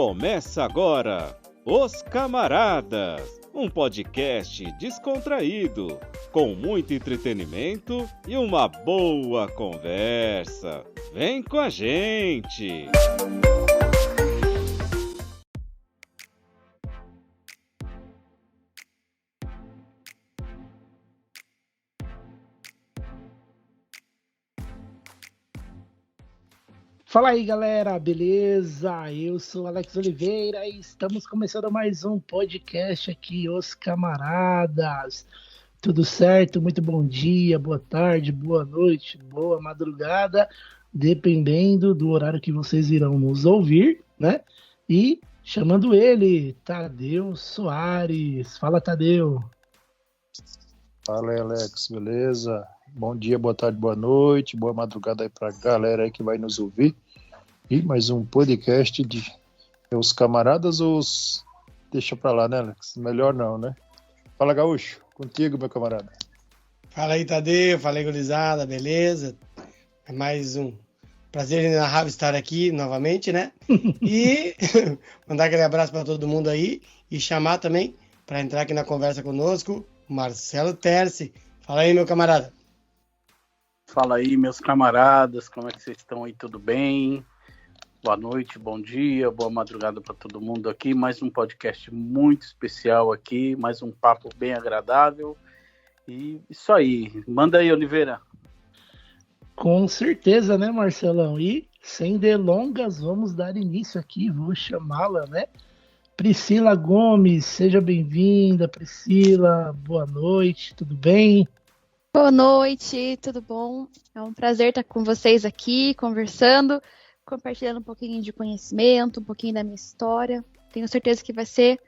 Começa agora, Os Camaradas, um podcast descontraído, com muito entretenimento e uma boa conversa. Vem com a gente! Fala aí, galera, beleza? Eu sou Alex Oliveira e estamos começando mais um podcast aqui, Os Camaradas. Tudo certo? Muito bom dia, boa tarde, boa noite, boa madrugada, dependendo do horário que vocês irão nos ouvir, né? E chamando ele, Tadeu Soares. Fala, Tadeu. Fala aí, Alex, beleza? Bom dia, boa tarde, boa noite, boa madrugada aí pra galera aí que vai nos ouvir. E mais um podcast de Os Camaradas ou os... Deixa pra lá, né, Alex? Melhor não, né? Fala, Gaúcho, contigo, meu camarada. Fala aí, Tadeu, fala aí, gurizada, beleza? É mais um prazer inenarrável estar aqui novamente, né? E mandar aquele abraço pra todo mundo aí e chamar também para entrar aqui na conversa conosco o Marcelo Terci. Fala aí, meu camarada. Fala aí, meus camaradas, como é que vocês estão aí? Tudo bem? Boa noite, bom dia, boa madrugada para todo mundo aqui. Mais um podcast muito especial aqui, mais um papo bem agradável. E isso aí, manda aí, Oliveira. Com certeza, né, Marcelão? E sem delongas, vamos dar início aqui, vou chamá-la, né? Priscila Gomes, seja bem-vinda, Priscila, boa noite, tudo bem? Boa noite, tudo bom? É um prazer estar com vocês aqui, conversando, compartilhando um pouquinho de conhecimento, um pouquinho da minha história. Tenho certeza que vai ser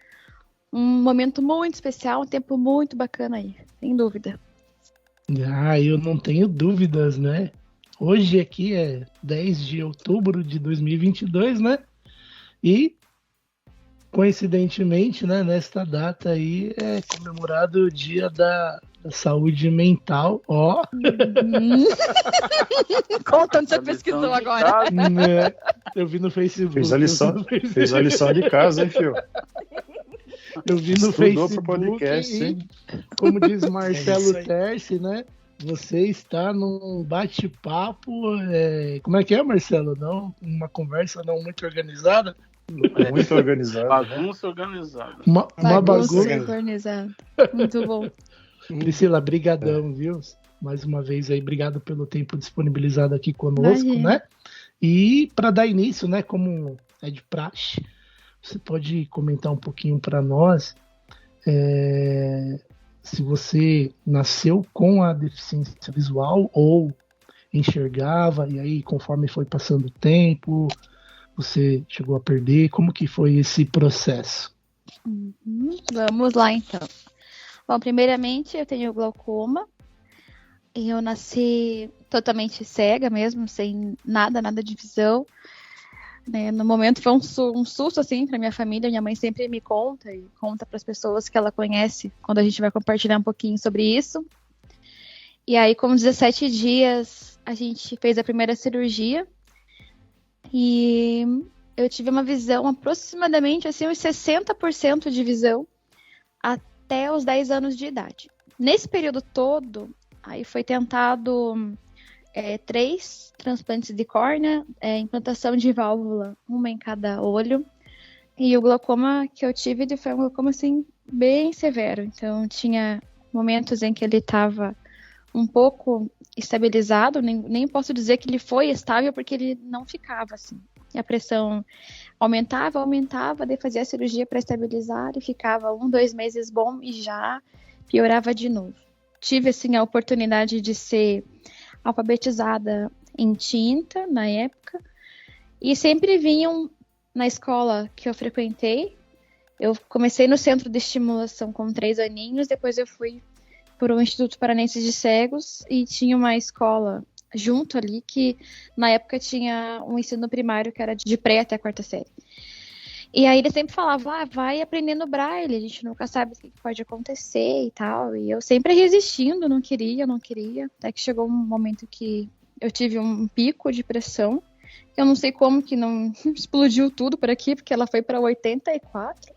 um momento muito especial, um tempo muito bacana aí, sem dúvida. Eu não tenho dúvidas, né? Hoje aqui é 10 de outubro de 2022, né? E, coincidentemente, né, nesta data aí é comemorado o Dia da saúde mental, ó. Conta onde você pesquisou agora. Né? Eu vi no Facebook. Fez a lição de casa, hein, filho? Eu vi no Estudou Facebook. pro podcast, e, hein? como diz Marcelo Terci, né? Você está num bate-papo. Como é que é, Marcelo? Não, uma conversa não muito organizada. Muito organizado. Bagunça organizada. Uma bagunça organizada. Muito bom. Priscila, brigadão, viu? Mais uma vez aí, obrigado pelo tempo disponibilizado aqui conosco, Imagina. né? E para dar início, né, como é de praxe, você pode comentar um pouquinho para nós se você nasceu com a deficiência visual ou enxergava, e aí conforme foi passando o tempo, você chegou a perder, como que foi esse processo? Vamos lá, então. Bom, primeiramente, eu tenho glaucoma. E eu nasci totalmente cega mesmo, sem nada de visão. Né? No momento foi um susto, assim, para minha família. Minha mãe sempre me conta e conta para as pessoas que ela conhece, quando a gente vai compartilhar um pouquinho sobre isso. E aí, com 17 dias, a gente fez a primeira cirurgia. E eu tive uma visão aproximadamente, assim, uns 60% de visão até os 10 anos de idade. Nesse período todo, aí foi tentado 3 transplantes de córnea, implantação de válvula, uma em cada olho. E o glaucoma que eu tive foi um glaucoma, assim, bem severo. Então, tinha momentos em que ele estava um pouco estabilizado, nem posso dizer que ele foi estável, porque ele não ficava assim. E a pressão aumentava, daí fazia a cirurgia para estabilizar e ficava 1-2 meses bom e já piorava de novo. Tive, assim, a oportunidade de ser alfabetizada em tinta na época e sempre vinham na escola que eu frequentei. Eu comecei no centro de estimulação com 3 aninhos, depois eu fui por um Instituto Paranense de Cegos e tinha uma escola junto ali que na época tinha um ensino primário que era de pré até a 4ª série. E aí ele sempre falava, vai aprendendo braille, a gente nunca sabe o que pode acontecer e tal. E eu sempre resistindo, não queria. Até que chegou um momento que eu tive um pico de pressão Eu não sei como que não explodiu tudo por aqui, porque ela foi para 84.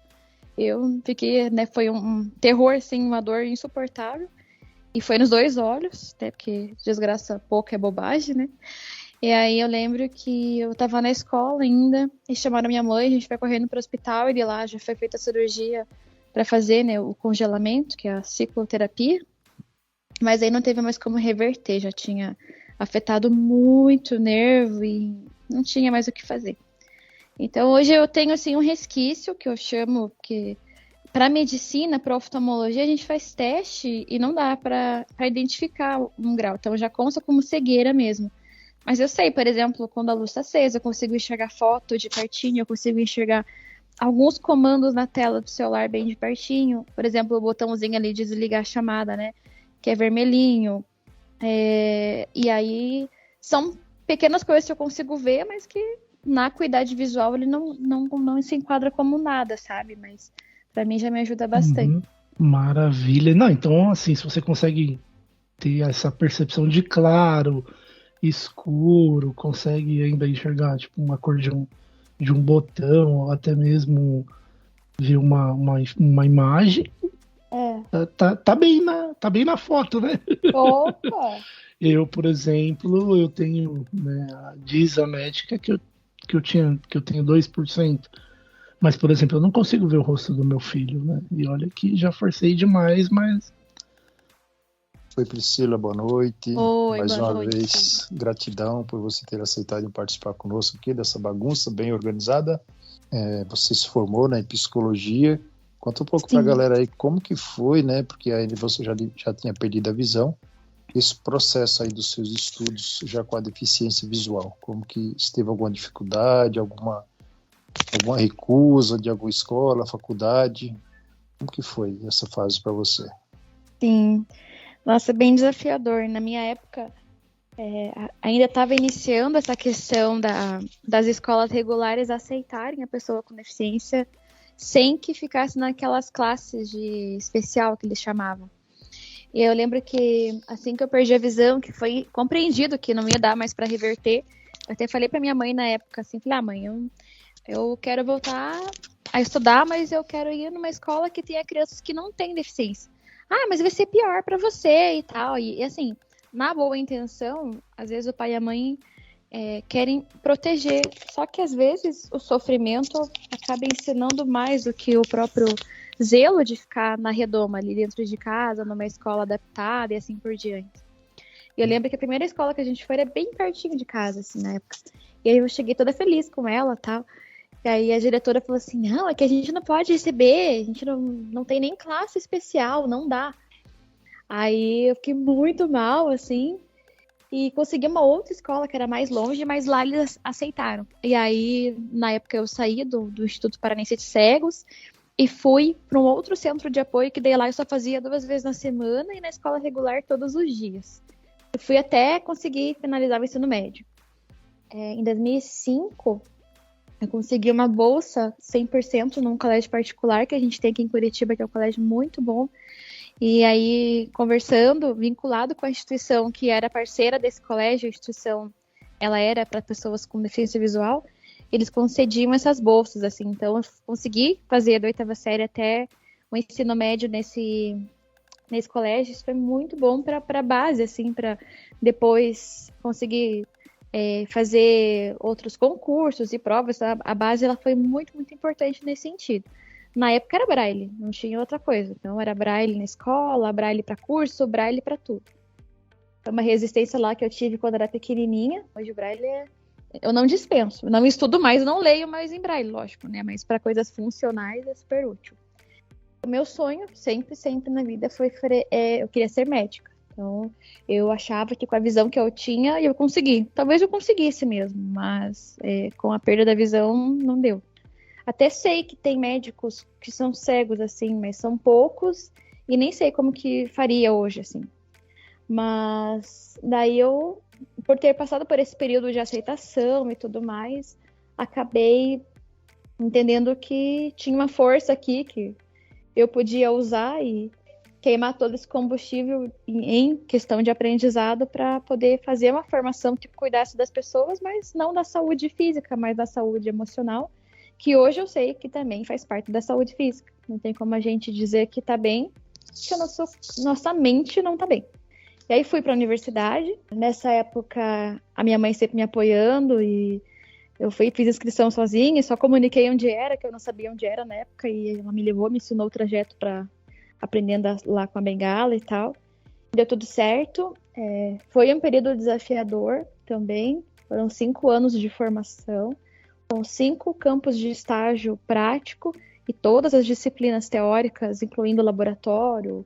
Eu fiquei, né, foi um terror, assim, uma dor insuportável. E foi nos 2 olhos, até porque desgraça pouco é bobagem, né? E aí eu lembro que eu tava na escola ainda, e chamaram minha mãe, a gente foi correndo pro hospital, e de lá já foi feita a cirurgia para fazer, né, o congelamento, que é a cicloterapia. Mas aí não teve mais como reverter, já tinha afetado muito o nervo e não tinha mais o que fazer. Então hoje eu tenho assim um resquício que eu chamo que para medicina, para oftalmologia a gente faz teste e não dá para identificar um grau, então já consta como cegueira mesmo. Mas eu sei, por exemplo, quando a luz está acesa, eu consigo enxergar foto de pertinho, eu consigo enxergar alguns comandos na tela do celular bem de pertinho. Por exemplo, o botãozinho ali de desligar a chamada, né? Que é vermelhinho. E aí são pequenas coisas que eu consigo ver, mas que na acuidade visual ele não se enquadra como nada, sabe? Mas pra mim já me ajuda bastante. Maravilha. Não, então assim, se você consegue ter essa percepção de claro, escuro, consegue ainda enxergar tipo uma cor de um botão, ou até mesmo ver uma imagem, tá bem na foto, né? Opa! Eu, por exemplo, eu tenho, né, diz a médica que eu tenho 2%. Mas, por exemplo, eu não consigo ver o rosto do meu filho, né? E olha que já forcei demais, mas... Oi, Priscila, boa noite. Oi, Mais boa uma noite. vez, gratidão por você ter aceitado participar conosco aqui dessa bagunça bem organizada. Você se formou, né, em psicologia. Conta um pouco para a galera aí como que foi, né? Porque aí você já tinha perdido a visão. Esse processo aí dos seus estudos já com a deficiência visual. Como que se teve alguma dificuldade, alguma recusa de alguma escola, faculdade? Como que foi essa fase para você? Sim. Nossa, bem desafiador. Na minha época, ainda estava iniciando essa questão das escolas regulares aceitarem a pessoa com deficiência sem que ficasse naquelas classes de especial que eles chamavam. E eu lembro que assim que eu perdi a visão, que foi compreendido que não ia dar mais para reverter, eu até falei para minha mãe na época assim, falei, mãe, eu quero voltar a estudar, mas eu quero ir numa escola que tenha crianças que não têm deficiência. Mas vai ser pior para você e tal. E assim, na boa intenção, às vezes o pai e a mãe querem proteger. Só que às vezes o sofrimento acaba ensinando mais do que o próprio zelo de ficar na redoma ali dentro de casa, numa escola adaptada e assim por diante. E eu lembro que a primeira escola que a gente foi era bem pertinho de casa, assim, na época. E aí eu cheguei toda feliz com ela e tal. E aí a diretora falou assim, não, é que a gente não pode receber, a gente não tem nem classe especial, não dá. Aí eu fiquei muito mal, assim, e consegui uma outra escola que era mais longe, mas lá eles aceitaram. E aí, na época, eu saí do Instituto Paranense de Cegos e fui para um outro centro de apoio, que daí lá eu só fazia 2 vezes na semana e na escola regular todos os dias. Eu fui até conseguir finalizar o ensino médio. Em 2005... eu consegui uma bolsa 100% num colégio particular que a gente tem aqui em Curitiba, que é um colégio muito bom. E aí, conversando, vinculado com a instituição que era parceira desse colégio, a instituição, ela era para pessoas com deficiência visual, eles concediam essas bolsas, assim. Então, eu consegui fazer da 8ª série até o ensino médio nesse colégio. Isso foi muito bom para a base, assim, para depois conseguir... fazer outros concursos e provas. A base ela foi muito, muito importante nesse sentido. Na época era braille, não tinha outra coisa. Então era braille na escola, braille para curso, braille para tudo. Foi uma resistência lá que eu tive quando era pequenininha. Hoje o braille eu não dispenso. Não estudo mais, não leio mais em braille, lógico, né? Mas para coisas funcionais é super útil. O meu sonho, sempre, sempre na vida foi... eu queria ser médica. Então, eu achava que com a visão que eu tinha, eu consegui. Talvez eu conseguisse mesmo, mas com a perda da visão, não deu. Até sei que tem médicos que são cegos, assim, mas são poucos e nem sei como que faria hoje, assim. Mas daí eu, por ter passado por esse período de aceitação e tudo mais, acabei entendendo que tinha uma força aqui que eu podia usar e queimar todo esse combustível em questão de aprendizado para poder fazer uma formação que cuidasse das pessoas, mas não da saúde física, mas da saúde emocional, que hoje eu sei que também faz parte da saúde física. Não tem como a gente dizer que tá bem, se a nossa mente não tá bem. E aí fui para a universidade. Nessa época, a minha mãe sempre me apoiando e eu fiz inscrição sozinha, só comuniquei onde era, que eu não sabia onde era na época, e ela me levou, me ensinou o trajeto para aprendendo lá com a bengala e tal. Deu tudo certo. Foi um período desafiador também. Foram 5 anos de formação, com 5 campos de estágio prático e todas as disciplinas teóricas, incluindo laboratório,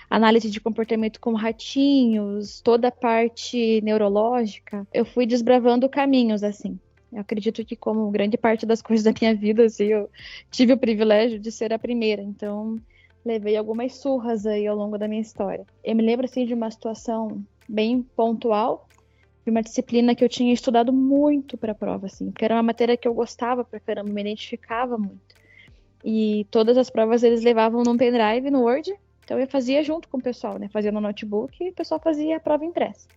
análise de comportamento com ratinhos, toda a parte neurológica. Eu fui desbravando caminhos, assim. Eu acredito que, como grande parte das coisas da minha vida, assim, eu tive o privilégio de ser a primeira. Então, levei algumas surras aí ao longo da minha história. Eu me lembro, assim, de uma situação bem pontual, de uma disciplina que eu tinha estudado muito para a prova, assim, porque era uma matéria que eu gostava pra caramba, me identificava muito. E todas as provas eles levavam num pendrive, no Word, então eu fazia junto com o pessoal, né? Fazia no notebook e o pessoal fazia a prova impressa.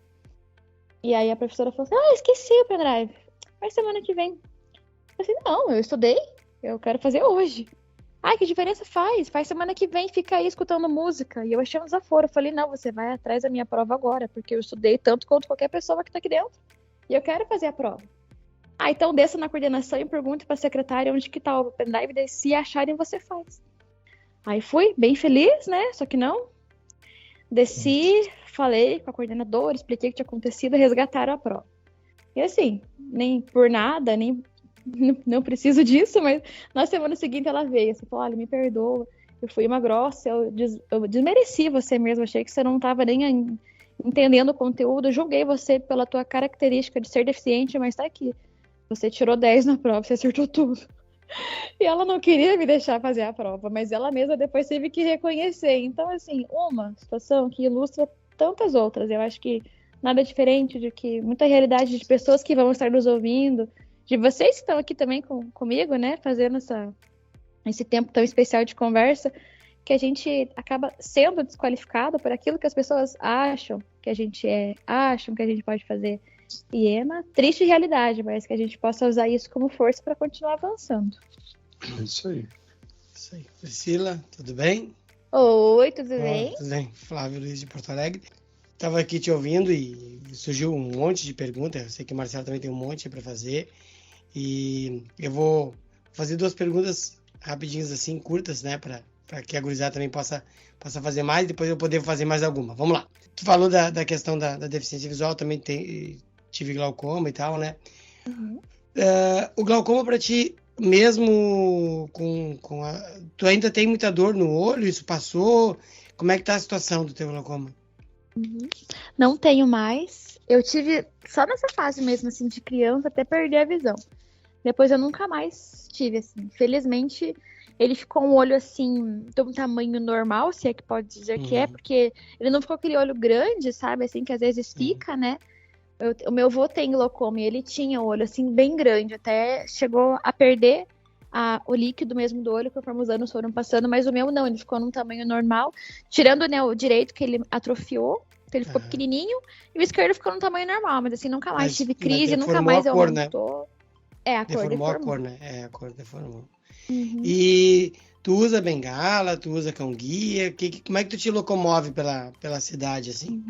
E aí a professora falou assim, esqueci o pendrive, vai semana que vem. Eu falei, não, eu estudei, eu quero fazer hoje. Que diferença faz? Faz semana que vem, fica aí escutando música. E eu achei um desaforo. Eu falei, não, você vai atrás da minha prova agora, porque eu estudei tanto quanto qualquer pessoa que tá aqui dentro. E eu quero fazer a prova. Então desça na coordenação e pergunte pra secretária onde que tá o pendrive, daí se acharem você faz. Aí fui, bem feliz, né? Só que não. Desci, falei com a coordenadora, expliquei o que tinha acontecido, resgataram a prova. E assim, nem por nada, nem não preciso disso, mas na semana seguinte ela veio, assim, falou, olha, me perdoa, eu fui uma grossa, eu desmereci você mesmo, achei que você não estava nem entendendo o conteúdo, julguei você pela tua característica de ser deficiente, mas tá aqui, você tirou 10 na prova, você acertou tudo. E ela não queria me deixar fazer a prova, mas ela mesma depois teve que reconhecer. Então, assim, uma situação que ilustra tantas outras, eu acho que nada diferente de que muita realidade de pessoas que vão estar nos ouvindo, de vocês que estão aqui também comigo, né, fazendo esse tempo tão especial de conversa, que a gente acaba sendo desqualificado por aquilo que as pessoas acham que a gente acham que a gente pode fazer. E é uma triste realidade, mas que a gente possa usar isso como força para continuar avançando. É isso aí. Isso aí. Priscila, tudo bem? Oi, tudo bem? Tudo bem. Flávio Luiz de Porto Alegre. Estava aqui te ouvindo e surgiu um monte de perguntas. Eu sei que o Marcelo também tem um monte para fazer. E eu vou fazer 2 perguntas rapidinhas assim, curtas, né? Para que a gurizada também possa fazer mais, depois eu poder fazer mais alguma. Vamos lá. Tu falou da questão da deficiência visual, também tive glaucoma e tal, né? Uhum. O glaucoma para ti, mesmo tu ainda tem muita dor no olho? Isso passou? Como é que tá a situação do teu glaucoma? Uhum. Não tenho mais. Eu tive só nessa fase mesmo, assim, de criança, até perder a visão. Depois eu nunca mais tive, assim. Felizmente, ele ficou um olho, assim, de um tamanho normal, se é que pode dizer que é, porque ele não ficou aquele olho grande, sabe, assim, que às vezes fica, né? O meu avô tem glaucoma e ele tinha o olho, assim, bem grande, até chegou a perder o líquido mesmo do olho, conforme os anos foram passando, mas o meu não, ele ficou num tamanho normal, tirando, né, o direito que ele atrofiou, então ele ficou pequenininho, e o esquerdo ficou num tamanho normal, mas assim, nunca mais tive crise, nunca mais eu aumentou. Né? A cor deformou. A cor, né? A cor deformou. Uhum. E tu usa bengala, tu usa cão-guia, como é que tu te locomove pela cidade, assim,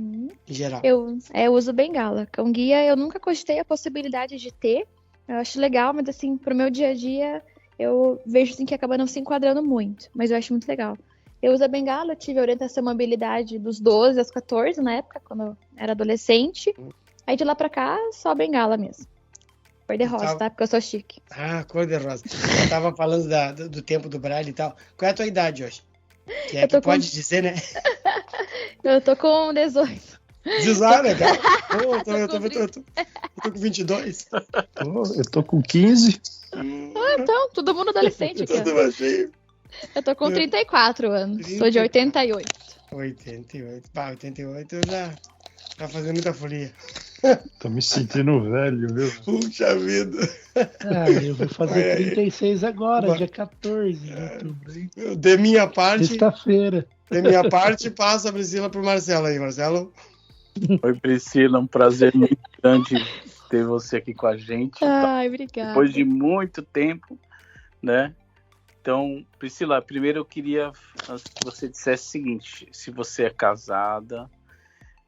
em geral? Eu uso bengala. Cão-guia eu nunca cogitei a possibilidade de ter, eu acho legal, mas assim, pro meu dia a dia, eu vejo assim que acaba não se enquadrando muito, mas eu acho muito legal. Eu uso a bengala, eu tive a orientação mobilidade dos 12 aos 14, na época, quando eu era adolescente. Aí de lá pra cá, só a bengala mesmo. Cor de rosa, tá? Porque eu sou chique. Cor de rosa. Eu tava falando do tempo do Braille e tal. Qual é a tua idade hoje? Que é que pode dizer, né? Eu tô com 18. 18, né, cara? Eu tô com 22. Eu tô com 15. Então, todo mundo adolescente aqui. Eu tô com 34 anos. Sou de 88. 88. 88 eu já fazendo muita folia. Tô me sentindo velho, viu? Puxa vida. Eu vou fazer 36 agora, dia 14 de outubro. Hein? De minha parte, Sexta-feira. passa a Priscila pro Marcelo aí, Marcelo. Oi, Priscila, um prazer muito grande ter você aqui com a gente. Ai, obrigada. Depois de muito tempo, né? Então, Priscila, primeiro eu queria que você dissesse o seguinte: se você é casada,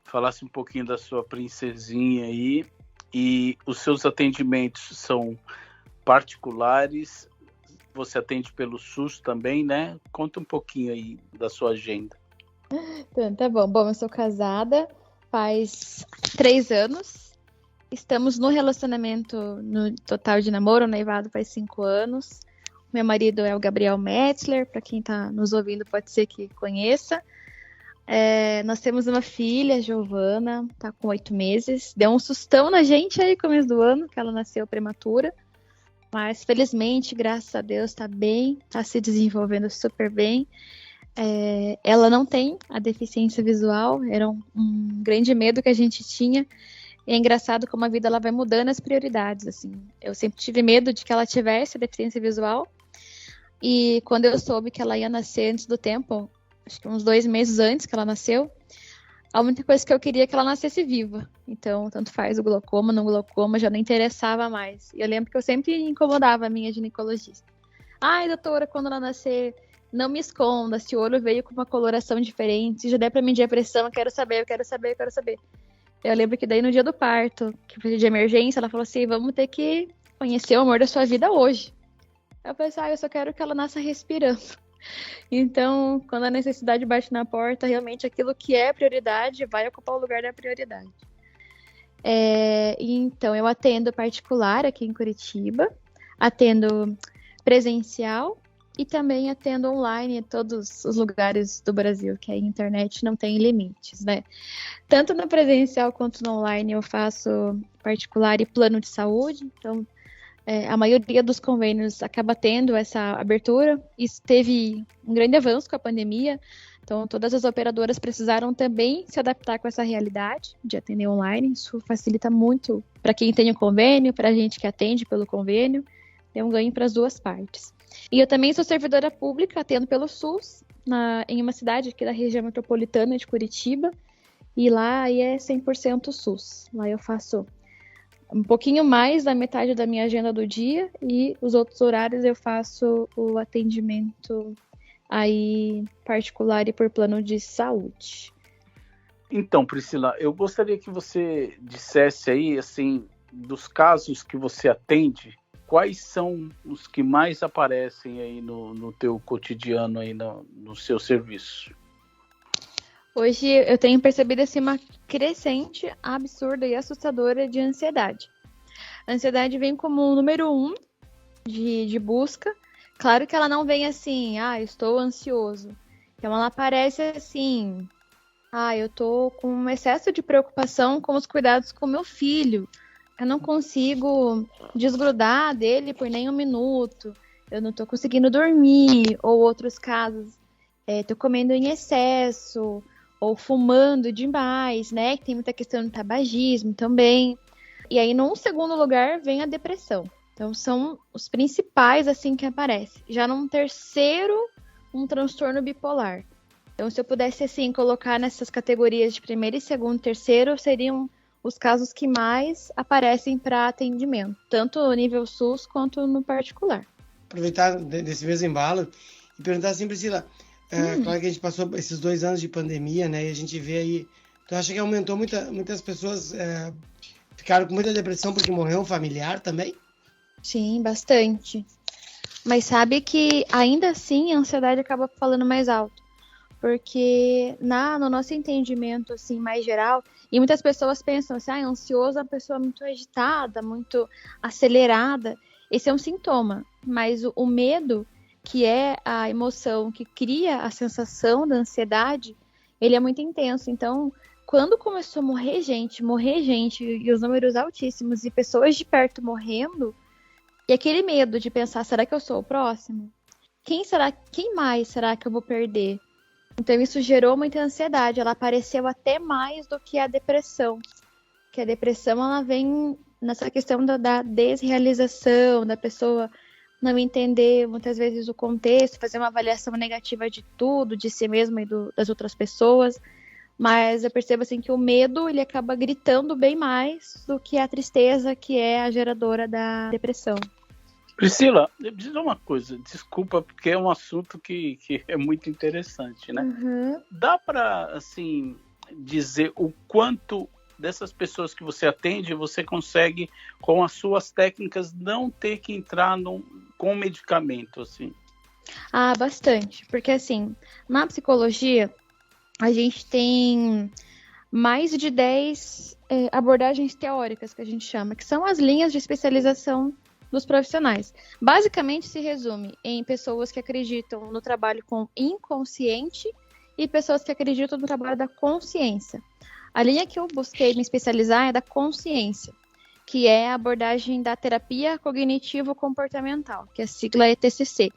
falasse um pouquinho da sua princesinha aí, e os seus atendimentos são particulares, você atende pelo SUS também, né? Conta um pouquinho aí da sua agenda. Então, tá bom. Bom, eu sou casada faz 3 anos. Estamos no relacionamento no total de namoro, noivado faz 5 anos. Meu marido é o Gabriel Metzler, para quem está nos ouvindo pode ser que conheça. Nós temos uma filha, Giovana, está com 8 meses. Deu um sustão na gente aí no começo do ano, que ela nasceu prematura. Mas felizmente, graças a Deus, está bem, está se desenvolvendo super bem. Ela não tem a deficiência visual, era um grande medo que a gente tinha. E é engraçado como a vida ela vai mudando as prioridades, assim. Eu sempre tive medo de que ela tivesse a deficiência visual. E quando eu soube que ela ia nascer antes do tempo, acho que uns 2 meses antes que ela nasceu, a única coisa que eu queria é que ela nascesse viva. Então, tanto faz o glaucoma, não glaucoma, já não interessava mais. E eu lembro que eu sempre incomodava a minha ginecologista. Ai, doutora, quando ela nascer, não me esconda, se o olho veio com uma coloração diferente, se já der pra medir a pressão, eu quero saber. Eu lembro que daí no dia do parto, que foi de emergência, ela falou assim, vamos ter que conhecer o amor da sua vida hoje. Eu pensei, eu só quero que ela nasça respirando. Então, quando a necessidade bate na porta, realmente aquilo que é prioridade vai ocupar o lugar da prioridade. Então, eu atendo particular aqui em Curitiba, atendo presencial e também atendo online em todos os lugares do Brasil, que a internet não tem limites, né? Tanto no presencial quanto no online eu faço particular e plano de saúde, então a maioria dos convênios acaba tendo essa abertura. Isso teve um grande avanço com a pandemia, então todas as operadoras precisaram também se adaptar com essa realidade de atender online. Isso facilita muito para quem tem o convênio, para a gente que atende pelo convênio, é um ganho para as duas partes. E eu também sou servidora pública, atendo pelo SUS, em uma cidade aqui da região metropolitana de Curitiba, e lá aí é 100% SUS. Lá eu faço um pouquinho mais da metade da minha agenda do dia e os outros horários eu faço o atendimento aí particular e por plano de saúde. Então, Priscila, eu gostaria que você dissesse aí, assim, dos casos que você atende, quais são os que mais aparecem aí no teu cotidiano, aí no seu serviço? Hoje eu tenho percebido assim, uma crescente absurda e assustadora de ansiedade. A ansiedade vem como o número 1 de busca. Claro que ela não vem assim, estou ansioso. Então ela aparece assim, eu tô com um excesso de preocupação com os cuidados com meu filho. Eu não consigo desgrudar dele por nem 1 minuto. Eu não tô conseguindo dormir. Ou outros casos, tô comendo em excesso, ou fumando demais, né? Que tem muita questão do tabagismo também. E aí, num segundo lugar, vem a depressão. Então, são os principais, assim, que aparecem. Já num terceiro, um transtorno bipolar. Então, se eu pudesse, assim, colocar nessas categorias de primeiro, segundo, terceiro, seriam os casos que mais aparecem para atendimento, tanto no nível SUS quanto no particular. Aproveitar desse mesmo embalo e perguntar assim, Priscila, claro que a gente passou esses 2 anos de pandemia, né, e a gente vê aí, tu acha que aumentou muitas pessoas ficaram com muita depressão porque morreu um familiar também? Sim, bastante. Mas sabe que ainda assim a ansiedade acaba falando mais alto. Porque no nosso entendimento assim, mais geral, e muitas pessoas pensam assim, ansioso é uma pessoa muito agitada, muito acelerada. Esse é um sintoma, mas o medo, que é a emoção que cria a sensação da ansiedade, ele é muito intenso. Então, quando começou a morrer gente, e os números altíssimos, e pessoas de perto morrendo, e aquele medo de pensar, será que eu sou o próximo? Quem mais será que eu vou perder? Então isso gerou muita ansiedade, ela apareceu até mais do que a depressão. que a depressão ela vem nessa questão da desrealização, da pessoa não entender muitas vezes o contexto, fazer uma avaliação negativa de tudo, de si mesma e das outras pessoas. Mas eu percebo assim que o medo ele acaba gritando bem mais do que a tristeza, que é a geradora da depressão. Priscila, eu preciso dizer uma coisa, desculpa, porque é um assunto que é muito interessante, né? Uhum. Dá para, assim, dizer o quanto dessas pessoas que você atende, você consegue, com as suas técnicas, não ter que entrar com medicamento, assim? Ah, bastante. Porque, assim, na psicologia, a gente tem mais de 10 abordagens teóricas, que a gente chama, que são as linhas de especialização dos profissionais. Basicamente, se resume em pessoas que acreditam no trabalho com inconsciente e pessoas que acreditam no trabalho da consciência. A linha que eu busquei me especializar é da consciência, que é a abordagem da terapia cognitivo-comportamental, que a sigla é TCC.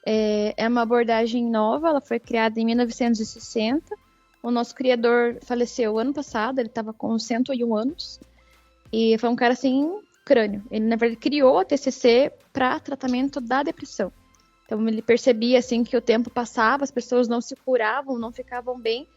É uma abordagem nova, ela foi criada em 1960. O nosso criador faleceu ano passado, ele estava com 101 anos. E foi um cara, assim, crânio. Ele, na verdade, criou a TCC para tratamento da depressão. Então, ele percebia, assim, que o tempo passava, as pessoas não se curavam, não ficavam bem.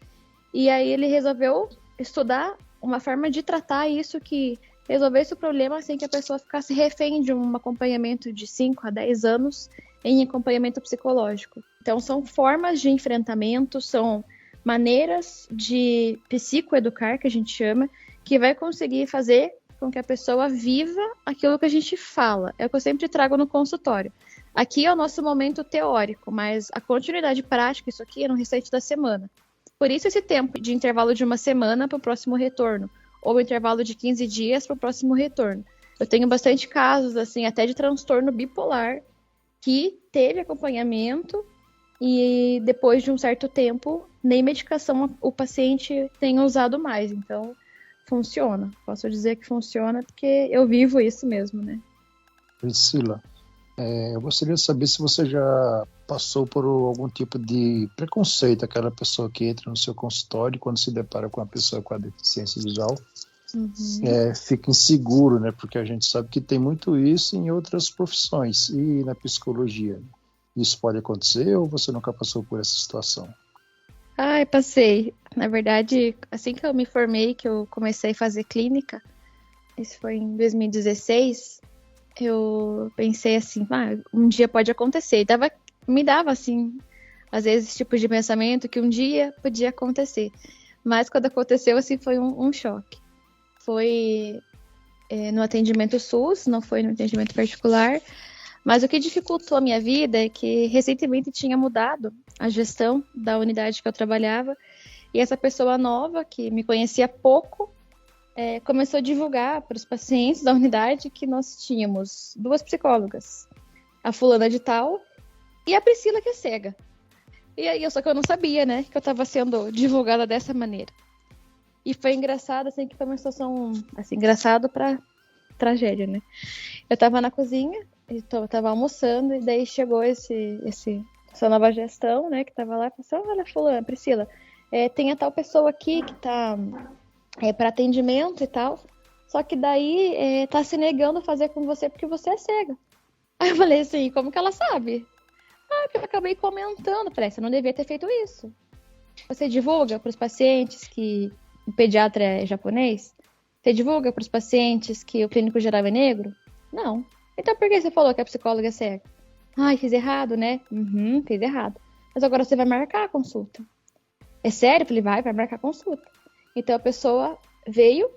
E aí ele resolveu estudar uma forma de tratar isso, que resolvesse o problema sem que a pessoa ficasse refém de um acompanhamento de 5 a 10 anos em acompanhamento psicológico. Então, são formas de enfrentamento, são maneiras de psicoeducar, que a gente chama, que vai conseguir fazer com que a pessoa viva aquilo que a gente fala. É o que eu sempre trago no consultório. Aqui é o nosso momento teórico, mas a continuidade prática, isso aqui é no restante da semana. Por isso esse tempo de intervalo de uma semana para o próximo retorno, ou intervalo de 15 dias para o próximo retorno. Eu tenho bastante casos, assim, até de transtorno bipolar, que teve acompanhamento e depois de um certo tempo, nem medicação o paciente tem usado mais. Então, funciona. Posso dizer que funciona porque eu vivo isso mesmo, né? Priscila, eu gostaria de saber se você já passou por algum tipo de preconceito, aquela pessoa que entra no seu consultório quando se depara com uma pessoa com a deficiência visual, fica inseguro, né? Porque a gente sabe que tem muito isso em outras profissões e na psicologia. Isso pode acontecer ou você nunca passou por essa situação? Ai, passei. Na verdade, assim que eu me formei, que eu comecei a fazer clínica, isso foi em 2016, eu pensei assim, um dia pode acontecer. Me dava, assim, às vezes, esse tipo de pensamento que um dia podia acontecer. Mas quando aconteceu, assim, foi um choque. Foi no atendimento SUS, não foi no atendimento particular. Mas o que dificultou a minha vida é que recentemente tinha mudado a gestão da unidade que eu trabalhava. E essa pessoa nova, que me conhecia pouco, começou a divulgar para os pacientes da unidade que nós tínhamos 2 psicólogas. A fulana de tal e a Priscila, que é cega. E aí, só que eu não sabia, né, que eu estava sendo divulgada dessa maneira. E foi engraçado, assim, que foi uma situação, assim, engraçado para tragédia, né? Eu estava na cozinha, eu tava almoçando, e daí chegou essa nova gestão, né, que tava lá, e falou assim, olha, fulana, Priscila, tem a tal pessoa aqui que tá para atendimento e tal, só que daí tá se negando a fazer com você porque você é cega. Aí eu falei assim, como que ela sabe? Porque eu acabei comentando, falei, você não devia ter feito isso. Você divulga para os pacientes que o pediatra é japonês? Você divulga para os pacientes que o clínico geral é negro? Não. Então por que você falou que a psicóloga é cega? Ai, fiz errado, né? Fiz errado. Mas agora você vai marcar a consulta. É sério? Eu falei, vai marcar a consulta. Então a pessoa veio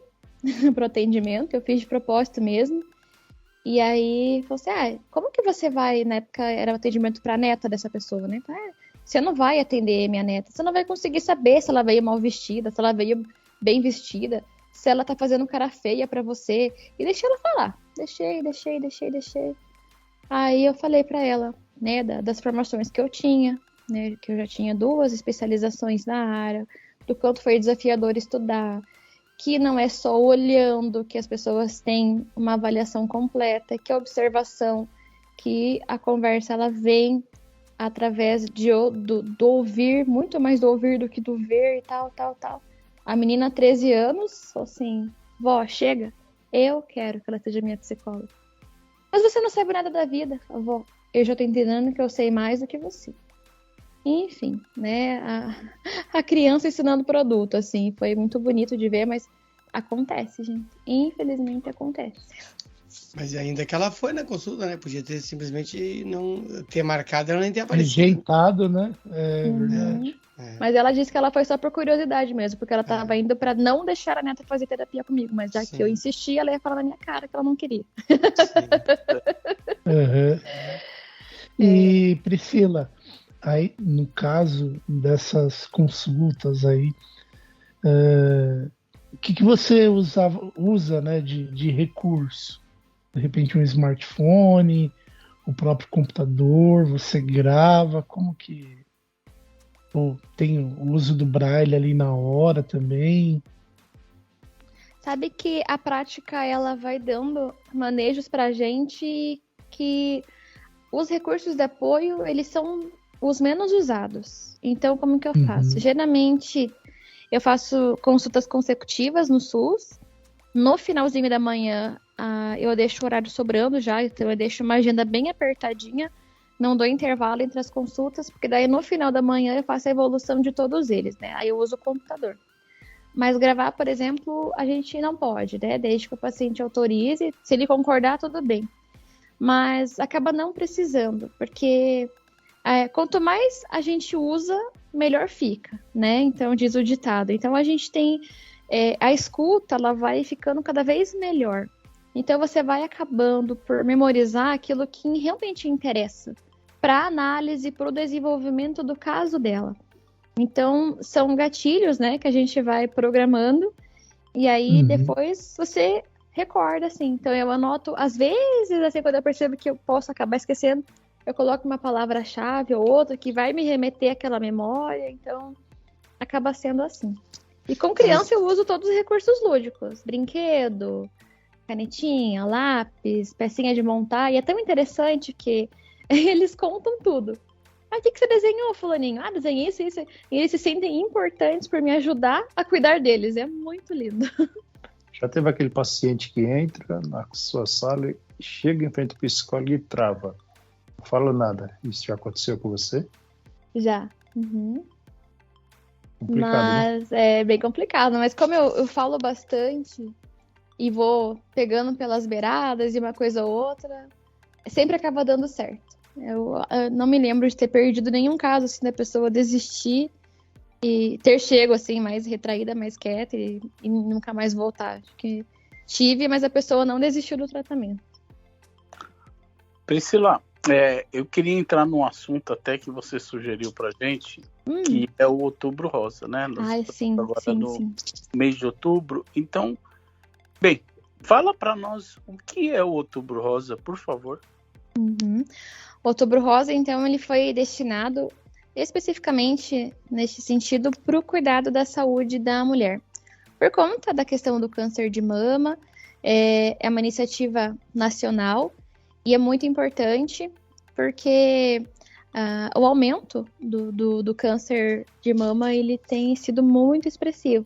pro atendimento, eu fiz de propósito mesmo. E aí, falou assim, como que você vai, na época era o atendimento para a neta dessa pessoa, né? Você não vai atender minha neta, você não vai conseguir saber se ela veio mal vestida, se ela veio bem vestida, se ela tá fazendo cara feia para você. E deixei ela falar. Deixei. Aí eu falei para ela, né, das formações que eu tinha, né, que eu já tinha 2 especializações na área, do quanto foi desafiador estudar, que não é só olhando que as pessoas têm uma avaliação completa, que a observação, que a conversa ela vem através do ouvir, muito mais do ouvir do que do ver e tal. A menina, 13 anos, assim, vó, chega, eu quero que ela seja minha psicóloga. Mas você não sabe nada da vida, vó. Eu já tô entendendo que eu sei mais do que você. Enfim, né? A criança ensinando produto, assim, foi muito bonito de ver, mas acontece, gente. Infelizmente acontece. Mas ainda que ela foi na consulta, né? Podia ter simplesmente não ter marcado, ela nem ter aparecido. Rejeitado, né? É verdade. Mas ela disse que ela foi só por curiosidade mesmo, porque ela tava indo pra não deixar a neta fazer terapia comigo, mas já que eu insisti, ela ia falar na minha cara que ela não queria. Uhum. E Priscila, aí no caso dessas consultas aí, o que você usa, né, de recurso? De repente um smartphone, o próprio computador, você grava, como que... Ou tem o uso do braille ali na hora também? Sabe que a prática, ela vai dando manejos pra gente que os recursos de apoio, eles são os menos usados. Então, como que eu faço? Geralmente, eu faço consultas consecutivas no SUS. No finalzinho da manhã, eu deixo o horário sobrando já, então eu deixo uma agenda bem apertadinha, não dou intervalo entre as consultas, porque daí no final da manhã eu faço a evolução de todos eles, né? Aí eu uso o computador. Mas gravar, por exemplo, a gente não pode, né? Desde que o paciente autorize, se ele concordar, tudo bem. Mas acaba não precisando, porque quanto mais a gente usa, melhor fica, né? Então diz o ditado. Então a gente tem a escuta, ela vai ficando cada vez melhor. Então você vai acabando por memorizar aquilo que realmente interessa para a análise, para o desenvolvimento do caso dela. Então são gatilhos, né, que a gente vai programando e aí depois você recorda, assim. Então eu anoto, às vezes, assim, quando eu percebo que eu posso acabar esquecendo, eu coloco uma palavra-chave ou outra que vai me remeter àquela memória, então acaba sendo assim. E com criança eu uso todos os recursos lúdicos, brinquedo, canetinha, lápis, pecinha de montar, e é tão interessante que eles contam tudo. O que você desenhou, fulaninho? Desenhei isso. E eles se sentem importantes por me ajudar a cuidar deles. É muito lindo. Já teve aquele paciente que entra na sua sala e chega em frente ao psicólogo e trava. Não fala nada. Isso já aconteceu com você? Já. Complicado, mas né? É bem complicado. Mas como eu falo bastante e vou pegando pelas beiradas e uma coisa ou outra, sempre acaba dando certo. Eu não me lembro de ter perdido nenhum caso assim da pessoa desistir e ter chego assim mais retraída, mais quieta e nunca mais voltar. Acho que tive, mas a pessoa não desistiu do tratamento. Priscila, eu queria entrar num assunto até que você sugeriu pra gente, que é o Outubro Rosa, né? Nós estamos agora no mês de outubro. Então, bem, fala pra nós o que é o Outubro Rosa, por favor. O Outubro Rosa, então, ele foi destinado especificamente nesse sentido para o cuidado da saúde da mulher. Por conta da questão do câncer de mama, é uma iniciativa nacional e é muito importante porque o aumento do câncer de mama ele tem sido muito expressivo.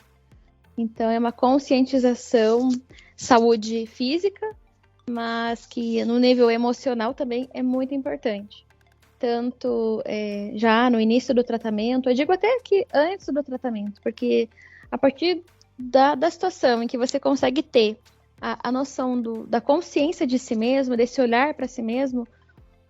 Então, é uma conscientização, saúde física, mas que no nível emocional também é muito importante. Tanto já no início do tratamento, eu digo até que antes do tratamento, porque a partir da situação em que você consegue ter a noção da consciência de si mesmo, desse olhar para si mesmo,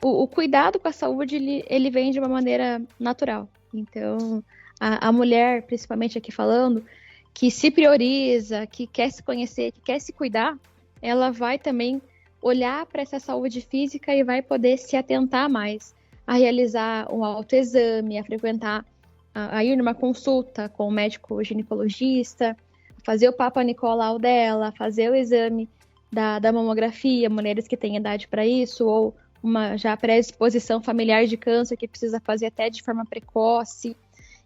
o cuidado com a saúde ele vem de uma maneira natural. Então, a mulher, principalmente aqui falando, que se prioriza, que quer se conhecer, que quer se cuidar, ela vai também olhar para essa saúde física e vai poder se atentar mais a realizar um autoexame, a frequentar, a ir numa consulta com o médico ginecologista, fazer o Papa Nicolau dela, fazer o exame da mamografia, mulheres que têm idade para isso, ou uma já pré-exposição familiar de câncer que precisa fazer até de forma precoce.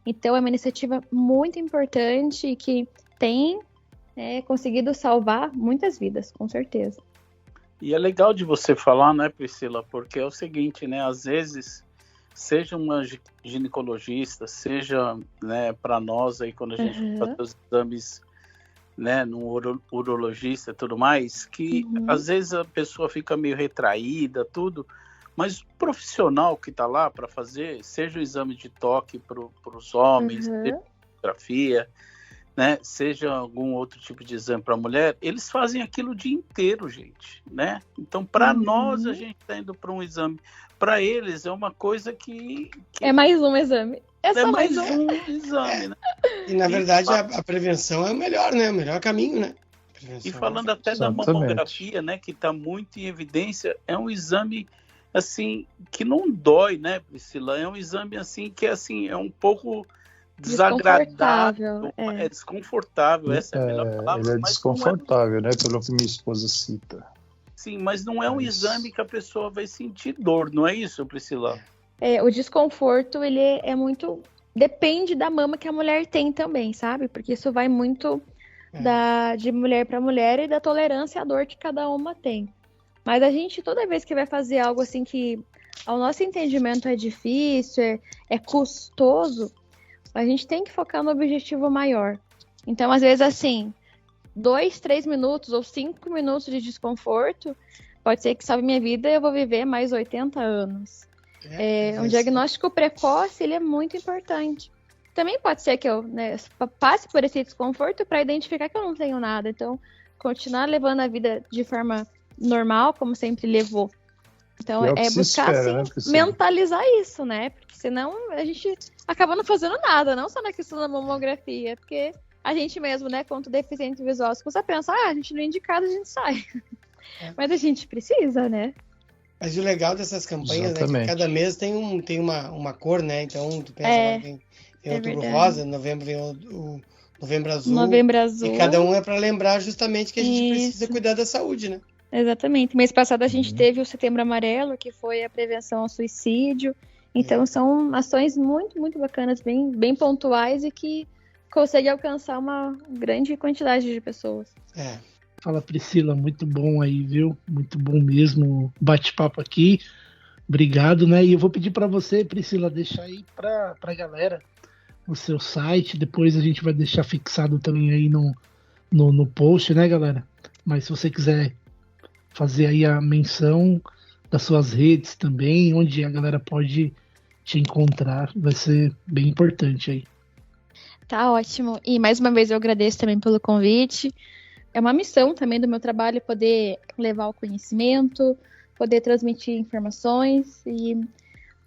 Então, é uma iniciativa muito importante e que tem conseguido salvar muitas vidas, com certeza. E é legal de você falar, né, Priscila, porque é o seguinte, né, às vezes, seja uma ginecologista, seja, né, para nós aí, quando a gente faz os exames né, num urologista e tudo mais, que às vezes a pessoa fica meio retraída, tudo, mas o profissional que está lá para fazer, seja o exame de toque para os homens, seja a mamografia, né, seja algum outro tipo de exame para a mulher, eles fazem aquilo o dia inteiro, gente, né? Então, para nós, a gente está indo para um exame. Para eles, é uma coisa que... É mais um exame. É só mais um exame, né? E, na verdade, a prevenção é o melhor, né? O melhor caminho, né? E falando até da mamografia, né, que está muito em evidência, é um exame, assim, que não dói, né, Priscila? É um exame, assim, que é um pouco desagradável, é desconfortável, essa é a melhor palavra. Ele é desconfortável, né, pelo que minha esposa cita. Sim, mas não é um exame que a pessoa vai sentir dor, não é isso, Priscila? O desconforto, ele é muito... Depende da mama que a mulher tem também, sabe? Porque isso vai muito de mulher para mulher e da tolerância à dor que cada uma tem. Mas a gente, toda vez que vai fazer algo assim que, ao nosso entendimento, é difícil, é custoso, a gente tem que focar no objetivo maior. Então, às vezes, assim, 2, 3 minutos ou 5 minutos de desconforto, pode ser que salve minha vida e eu vou viver mais 80 anos. Um diagnóstico precoce, ele é muito importante. Também pode ser que eu passe por esse desconforto para identificar que eu não tenho nada. Então, continuar levando a vida de forma normal, como sempre levou. Então, buscar, assim, mentalizar isso, né? Porque senão a gente acaba não fazendo nada, não só na questão da mamografia, porque a gente mesmo, né, quanto deficiente visual, se você pensa, a gente não é indicado, a gente sai. Mas a gente precisa, né? Mas o legal dessas campanhas é que cada mês tem uma cor, né? Então, tu pensa, agora tem outubro rosa, novembro vem o novembro azul. E cada um é para lembrar justamente que a gente precisa cuidar da saúde, né? Exatamente. Mês passado a gente teve o Setembro Amarelo, que foi a prevenção ao suicídio. Então, são ações muito, muito bacanas, bem, bem pontuais e que conseguem alcançar uma grande quantidade de pessoas. Fala, Priscila, muito bom aí, viu? Muito bom mesmo o bate-papo aqui. Obrigado, né? E eu vou pedir para você, Priscila, deixar aí pra galera o seu site. Depois a gente vai deixar fixado também aí no post, né, galera? Mas se você quiser fazer aí a menção das suas redes também, onde a galera pode te encontrar, vai ser bem importante aí. Tá ótimo. E mais uma vez eu agradeço também pelo convite. É uma missão também do meu trabalho poder levar o conhecimento, poder transmitir informações e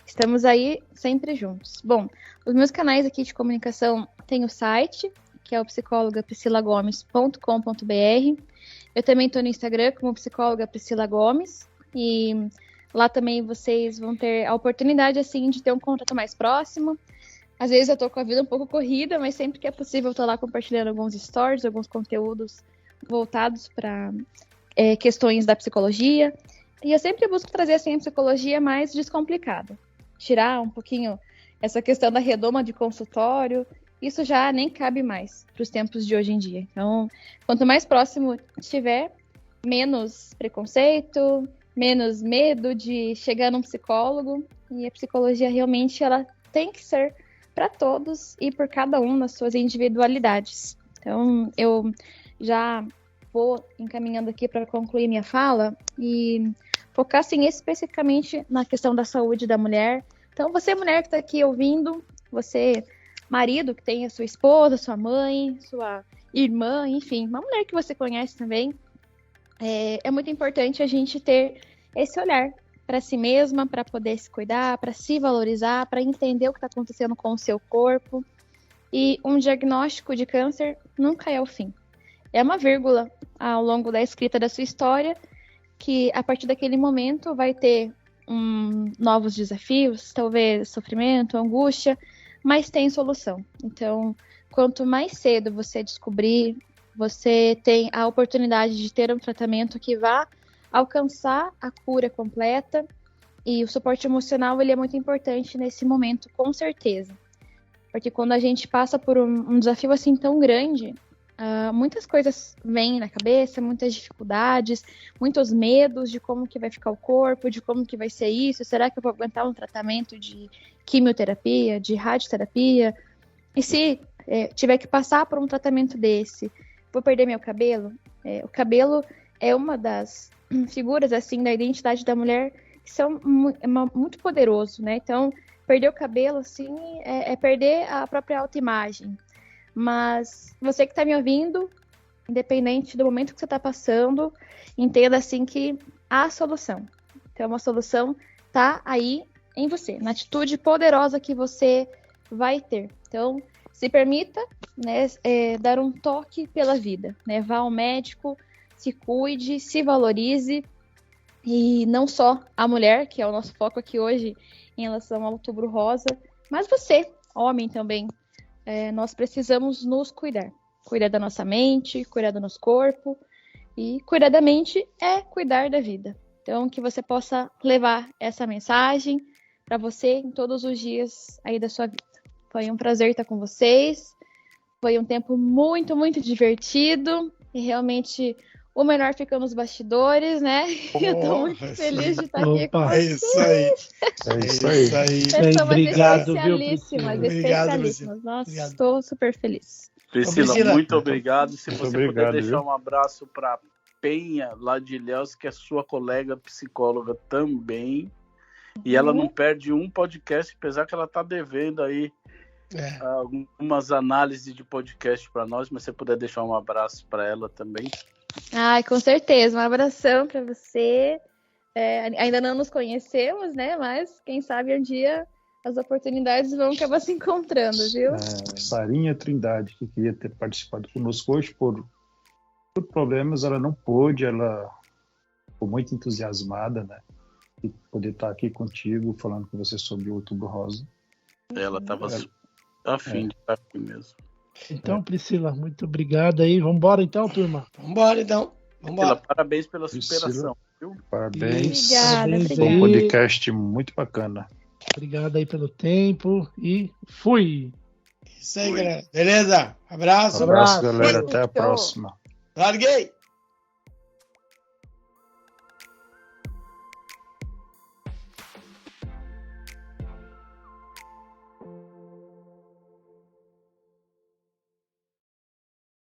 estamos aí sempre juntos. Bom, os meus canais aqui de comunicação tem o site, que é o psicologapricilagomes.com.br. Eu também estou no Instagram como psicóloga Priscila Gomes e lá também vocês vão ter a oportunidade assim de ter um contato mais próximo. Às vezes eu estou com a vida um pouco corrida, mas sempre que é possível eu estou lá compartilhando alguns stories, alguns conteúdos voltados para questões da psicologia. E eu sempre busco trazer assim, a psicologia mais descomplicada. Tirar um pouquinho essa questão da redoma de consultório. Isso já nem cabe mais para os tempos de hoje em dia. Então, quanto mais próximo estiver, menos preconceito, menos medo de chegar num psicólogo. E a psicologia realmente ela tem que ser para todos e por cada um nas suas individualidades. Então, eu já vou encaminhando aqui para concluir minha fala e focar assim, especificamente na questão da saúde da mulher. Então, você mulher que está aqui ouvindo, você marido que tem a sua esposa, sua mãe, sua irmã, enfim, uma mulher que você conhece também, é muito importante a gente ter esse olhar para si mesma, para poder se cuidar, para se valorizar, para entender o que está acontecendo com o seu corpo. E um diagnóstico de câncer nunca é o fim. É uma vírgula ao longo da escrita da sua história, que a partir daquele momento vai ter novos desafios, talvez sofrimento, angústia, mas tem solução. Então, quanto mais cedo você descobrir, você tem a oportunidade de ter um tratamento que vá alcançar a cura completa, e o suporte emocional ele é muito importante nesse momento, com certeza. Porque quando a gente passa por um desafio assim tão grande, muitas coisas vêm na cabeça, muitas dificuldades, muitos medos de como que vai ficar o corpo, de como que vai ser isso, será que eu vou aguentar um tratamento de quimioterapia, de radioterapia? E se tiver que passar por um tratamento desse, vou perder meu cabelo. O cabelo é uma das figuras, assim, da identidade da mulher que são muito poderoso, né? Então, perder o cabelo, assim, é perder a própria autoimagem. Mas você que está me ouvindo, independente do momento que você está passando, entenda, assim, que há solução. Então, a solução está aí em você, na atitude poderosa que você vai ter. Então, se permita, né, dar um toque pela vida, né? Vá ao médico, se cuide, se valorize, e não só a mulher, que é o nosso foco aqui hoje em relação ao Outubro Rosa, mas você, homem também. Nós precisamos nos cuidar. Cuidar da nossa mente, cuidar do nosso corpo, e cuidar da mente é cuidar da vida. Então, que você possa levar essa mensagem para você em todos os dias aí da sua vida. Foi um prazer estar com vocês. Foi um tempo muito, muito divertido. E realmente o melhor fica nos bastidores, né? Eu tô muito feliz de estar aqui com vocês. É isso aí. É isso aí. Pessoas Obrigado, viu, especialíssimas, Priscila? especialíssimas. Nossa, estou super feliz. Priscila, muito obrigado. Se Muito você obrigado, puder deixar viu? um abraço para Penha, lá de Ilhéus, que é sua colega psicóloga também. E ela não perde um podcast, apesar que ela está devendo aí algumas análises de podcast para nós, mas se você puder deixar um abraço para ela também. Ai, com certeza. Um abração para você. Ainda não nos conhecemos, né? Mas quem sabe um dia as oportunidades vão acabar se encontrando, viu? Sarinha Trindade, que queria ter participado conosco hoje por problemas, ela não pôde, ela ficou muito entusiasmada, né? E poder estar aqui contigo, falando com você sobre o Outubro Rosa. Ela estava afim de estar aqui mesmo. Então, Priscila, muito obrigado aí. Vambora então, turma. Vambora, então. Priscila, parabéns pela Priscila, superação, viu? Parabéns. Obrigada. Foi um podcast muito bacana. Obrigado aí pelo tempo e fui! Isso aí, galera. Beleza? Abraço. Abraço, galera. Até a próxima. Larguei!